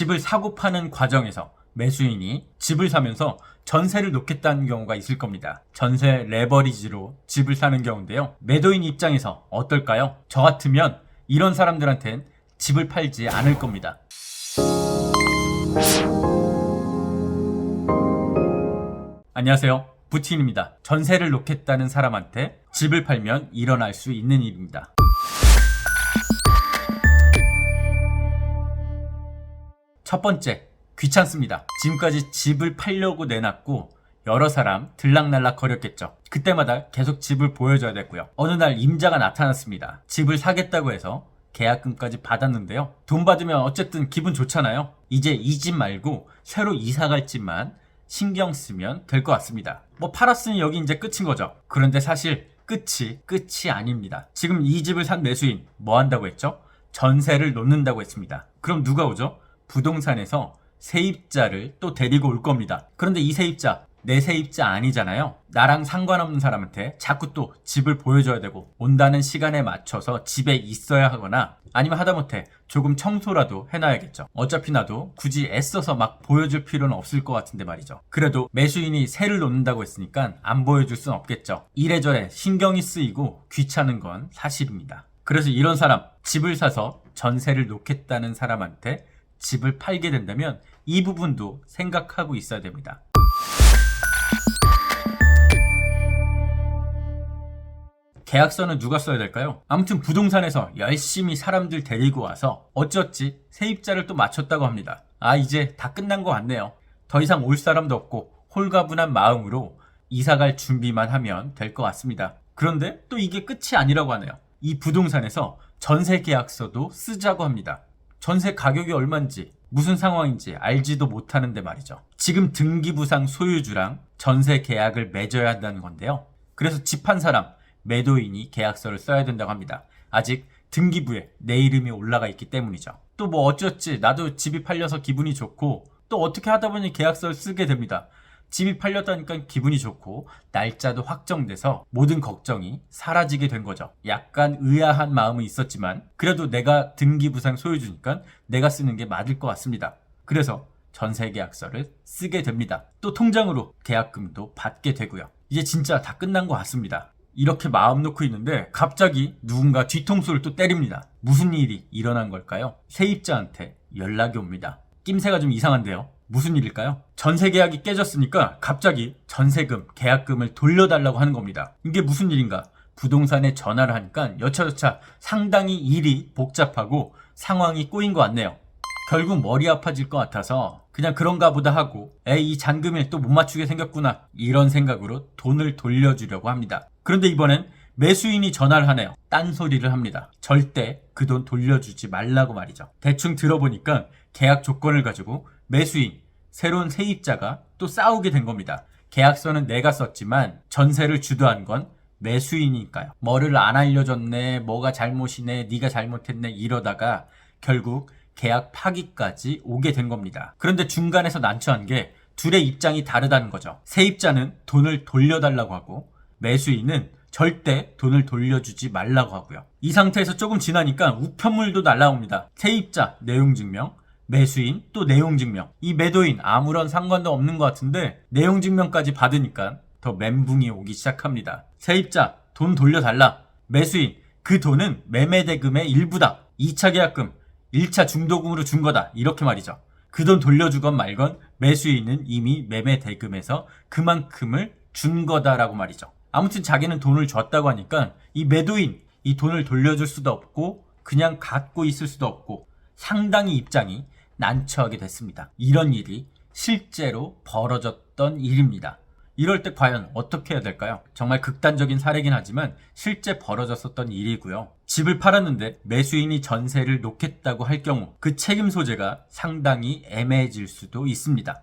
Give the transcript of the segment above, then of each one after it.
집을 사고 파는 과정에서 매수인이 집을 사면서 전세를 놓겠다는 경우가 있을 겁니다. 전세 레버리지로 집을 사는 경우인데요. 매도인 입장에서 어떨까요? 저 같으면 이런 사람들한텐 집을 팔지 않을 겁니다. 안녕하세요. 부틴입니다. 전세를 놓겠다는 사람한테 집을 팔면 일어날 수 있는 일입니다. 첫 번째, 귀찮습니다. 지금까지 집을 팔려고 내놨고 여러 사람 들락날락 거렸겠죠. 그때마다 계속 집을 보여줘야 됐고요. 어느 날 임자가 나타났습니다. 집을 사겠다고 해서 계약금까지 받았는데요. 돈 받으면 어쨌든 기분 좋잖아요. 이제 이 집 말고 새로 이사갈 집만 신경 쓰면 될 것 같습니다. 뭐 팔았으니 여기 이제 끝인 거죠. 그런데 사실 끝이 아닙니다. 지금 이 집을 산 매수인 뭐 한다고 했죠? 전세를 놓는다고 했습니다. 그럼 누가 오죠? 부동산에서 세입자를 또 데리고 올 겁니다. 그런데 이 세입자 내 세입자 아니잖아요. 나랑 상관없는 사람한테 자꾸 또 집을 보여줘야 되고 온다는 시간에 맞춰서 집에 있어야 하거나 아니면 하다못해 조금 청소라도 해놔야겠죠. 어차피 나도 굳이 애써서 막 보여줄 필요는 없을 것 같은데 말이죠. 그래도 매수인이 세를 놓는다고 했으니까 안 보여줄 순 없겠죠. 이래저래 신경이 쓰이고 귀찮은 건 사실입니다. 그래서 이런 사람, 집을 사서 전세를 놓겠다는 사람한테 집을 팔게 된다면 이 부분도 생각하고 있어야 됩니다. 계약서는 누가 써야 될까요? 아무튼 부동산에서 열심히 사람들 데리고 와서 어찌어찌 세입자를 또 맞췄다고 합니다. 이제 다 끝난 것 같네요. 더 이상 올 사람도 없고 홀가분한 마음으로 이사갈 준비만 하면 될 것 같습니다. 그런데 또 이게 끝이 아니라고 하네요. 이 부동산에서 전세 계약서도 쓰자고 합니다. 전세 가격이 얼마인지 무슨 상황인지 알지도 못하는데 말이죠. 지금 등기부상 소유주랑 전세 계약을 맺어야 한다는 건데요. 그래서 집 한 사람, 매도인이 계약서를 써야 된다고 합니다. 아직 등기부에 내 이름이 올라가 있기 때문이죠. 또 뭐 어찌어찌 나도 집이 팔려서 기분이 좋고 또 어떻게 하다 보니 계약서를 쓰게 됩니다. 집이 팔렸다니까 기분이 좋고 날짜도 확정돼서 모든 걱정이 사라지게 된 거죠. 약간 의아한 마음은 있었지만 그래도 내가 등기부상 소유주니까 내가 쓰는 게 맞을 것 같습니다. 그래서 전세 계약서를 쓰게 됩니다. 또 통장으로 계약금도 받게 되고요. 이제 진짜 다 끝난 것 같습니다. 이렇게 마음 놓고 있는데 갑자기 누군가 뒤통수를 또 때립니다. 무슨 일이 일어난 걸까요? 세입자한테 연락이 옵니다. 낌새가 좀 이상한데요. 무슨 일일까요? 전세 계약이 깨졌으니까 갑자기 전세금, 계약금을 돌려달라고 하는 겁니다. 이게 무슨 일인가? 부동산에 전화를 하니까 여차저차 상당히 일이 복잡하고 상황이 꼬인 것 같네요. 결국 머리 아파질 것 같아서 그냥 그런가 보다 하고 이 잔금을 또 못 맞추게 생겼구나 이런 생각으로 돈을 돌려주려고 합니다. 그런데 이번엔 매수인이 전화를 하네요. 딴소리를 합니다. 절대 그 돈 돌려주지 말라고 말이죠. 대충 들어보니까 계약 조건을 가지고 매수인, 새로운 세입자가 또 싸우게 된 겁니다. 계약서는 내가 썼지만 전세를 주도한 건 매수인이니까요. 뭐를 안 알려줬네, 뭐가 잘못이네, 네가 잘못했네 이러다가 결국 계약 파기까지 오게 된 겁니다. 그런데 중간에서 난처한 게 둘의 입장이 다르다는 거죠. 세입자는 돈을 돌려달라고 하고 매수인은 절대 돈을 돌려주지 말라고 하고요. 이 상태에서 조금 지나니까 우편물도 날라옵니다. 세입자 내용증명, 매수인 또 내용증명. 이 매도인 아무런 상관도 없는 것 같은데 내용증명까지 받으니까 더 멘붕이 오기 시작합니다. 세입자 돈 돌려달라. 매수인 그 돈은 매매대금의 일부다. 2차 계약금 1차 중도금으로 준 거다. 이렇게 말이죠. 그 돈 돌려주건 말건 매수인은 이미 매매대금에서 그만큼을 준 거다라고 말이죠. 아무튼 자기는 돈을 줬다고 하니까 이 매도인 이 돈을 돌려줄 수도 없고 그냥 갖고 있을 수도 없고 상당히 입장이 난처하게 됐습니다. 이런 일이 실제로 벌어졌던 일입니다. 이럴 때 과연 어떻게 해야 될까요? 정말 극단적인 사례긴 하지만 실제 벌어졌었던 일이고요. 집을 팔았는데 매수인이 전세를 놓겠다고 할 경우 그 책임 소재가 상당히 애매해질 수도 있습니다.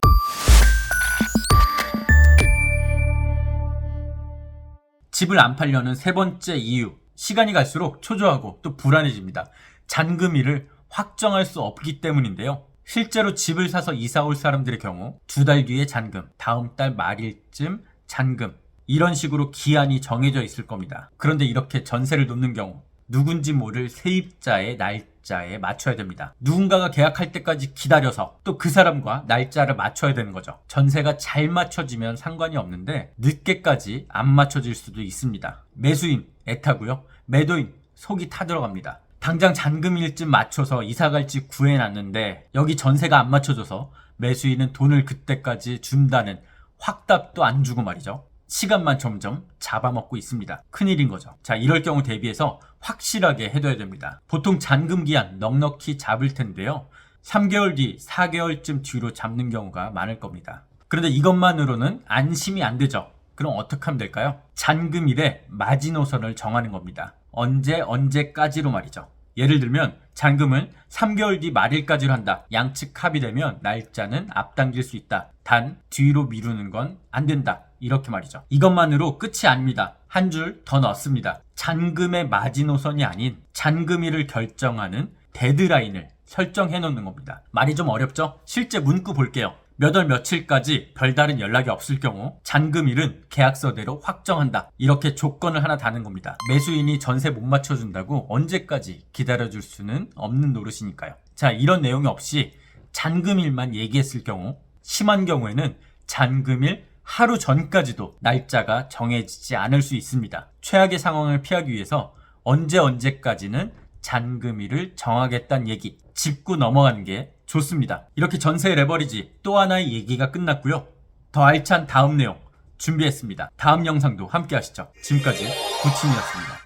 집을 안 팔려는 세 번째 이유, 시간이 갈수록 초조하고 또 불안해집니다. 잔금일을 확정할 수 없기 때문인데요. 실제로 집을 사서 이사 올 사람들의 경우 2달 뒤에 잔금, 다음 달 말일쯤 잔금 이런 식으로 기한이 정해져 있을 겁니다. 그런데 이렇게 전세를 놓는 경우 누군지 모를 세입자의 날짜에 맞춰야 됩니다. 누군가가 계약할 때까지 기다려서 또 그 사람과 날짜를 맞춰야 되는 거죠. 전세가 잘 맞춰지면 상관이 없는데 늦게까지 안 맞춰질 수도 있습니다. 매수인 애타고요. 매도인 속이 타들어갑니다. 당장 잔금일쯤 맞춰서 이사갈지 구해놨는데 여기 전세가 안 맞춰져서 매수인은 돈을 그때까지 준다는 확답도 안 주고 말이죠. 시간만 점점 잡아먹고 있습니다. 큰일인 거죠. 자, 이럴 경우 대비해서 확실하게 해둬야 됩니다. 보통 잔금 기한 넉넉히 잡을 텐데요. 3개월 뒤, 4개월쯤 뒤로 잡는 경우가 많을 겁니다. 그런데 이것만으로는 안심이 안 되죠. 그럼 어떻게 하면 될까요? 잔금일에 마지노선을 정하는 겁니다. 언제까지로 말이죠. 예를 들면 잔금은 3개월 뒤 말일까지로 한다. 양측 합의되면 날짜는 앞당길 수 있다. 단 뒤로 미루는 건 안 된다. 이렇게 말이죠. 이것만으로 끝이 아닙니다. 한 줄 더 넣습니다. 잔금의 마지노선이 아닌 잔금일을 결정하는 데드라인을 설정해 놓는 겁니다. 말이 좀 어렵죠? 실제 문구 볼게요. 몇 월 며칠까지 별다른 연락이 없을 경우 잔금일은 계약서대로 확정한다. 이렇게 조건을 하나 다는 겁니다. 매수인이 전세 못 맞춰준다고 언제까지 기다려줄 수는 없는 노릇이니까요. 자, 이런 내용이 없이 잔금일만 얘기했을 경우, 심한 경우에는 잔금일 하루 전까지도 날짜가 정해지지 않을 수 있습니다. 최악의 상황을 피하기 위해서 언제까지는 잔금일을 정하겠다는 얘기 짚고 넘어가는 게 좋습니다. 이렇게 전세 레버리지 또 하나의 얘기가 끝났고요. 더 알찬 다음 내용 준비했습니다. 다음 영상도 함께 하시죠. 지금까지 구친이었습니다.